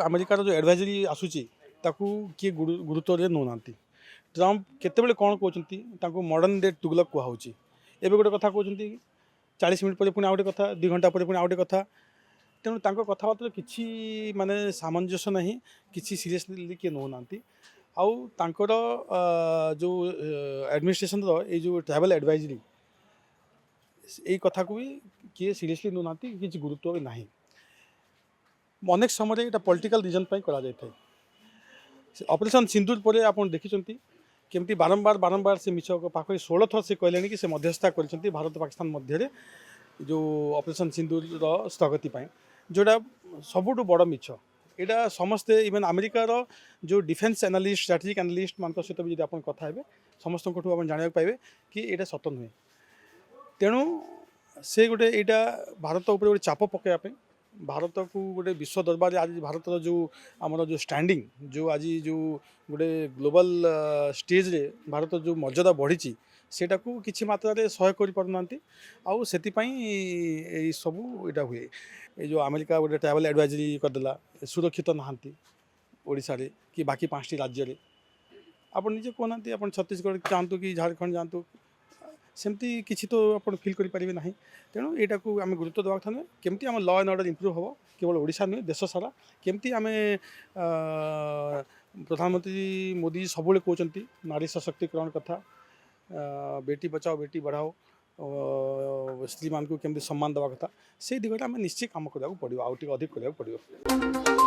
अमेरिकार जो एडवाइजरी आसूची ताकू किए गुरुत्व नौना ट्रम्प केतेबेले कौन कहते मॉडर्न डे टुगलक कहुच्छी एवं गोटे कथा कहते 40 मिनट पर पुणी आउटे कथा 2 घंटा पर पुणी आउटे कथा तेणु कथबार्ता किसी माने सामंजस्य ना कि सीरीयसली किए नौना आउ तांकर जो एडमिनिस्ट्रेशन रो जो ट्रैवल एडवाइजरी यही कथा को भी किए सीरीयसली नौना कि गुरुत्व भी ना अनेक समय यहाँ पॉलिटिकल रीजन करा ऑपरेशन सिंदूर पर आप देखी केमती बारंबार बारंबार से मिछ पाखे 16 थर से कहले कि से मध्यस्थता कर भारत पाकिस्तान मध्य जो ऑपरेशन सिंदूर स्थगति जोड़ा सबुठ बड़ मिछ यहाँ समस्ते इवेन अमेरिकार जो डिफेन्स एनालिस्ट स्ट्रैटेजिक एनालिस्ट मान सहित भी आप कथा हे समस्त जाना पाइबे कि यहाँ सत नुहे तेणु से गोटे यहाँ भारत उपर गोटे चाप पकड़ापी भारत को गोटे विश्व दरबार आज भारत जो आमर जो स्टैंडिंग जो आज जो गोटे ग्लोबल स्टेज रे भारत जो मर्यादा बढ़ी सेटा को किसी मात्रा सहाय कर पारना आउ से सबू यहाँ हुए ये जो अमेरिका गोटे ट्रैवल एडवाइजरी करदेला सुरक्षित नहांती ओडिशा रे कि बाकी 5टी राज्य रे आप निजे कहना आप छत्तीसगढ़ जातु कि झारखंड जातु सेमती किसी तो आप फिल करेंगे ना तेणु यहाँ को आम गुरुत्व देवा कथा नुहे केमती आम लॉ एंड ऑर्डर इम्प्रूव हम केवल ओडिशा नुहे देश सारा केमती आम प्रधानमंत्री मोदी सब कहते नारी सशक्तिकरण कथा बेटी बचाओ बेटी बढ़ाओ स्त्री मान को केमती सम्मान देवा कथा से दिगरे आम निश्चित काम करने पड़ो आउ अधिक करने पड़ो।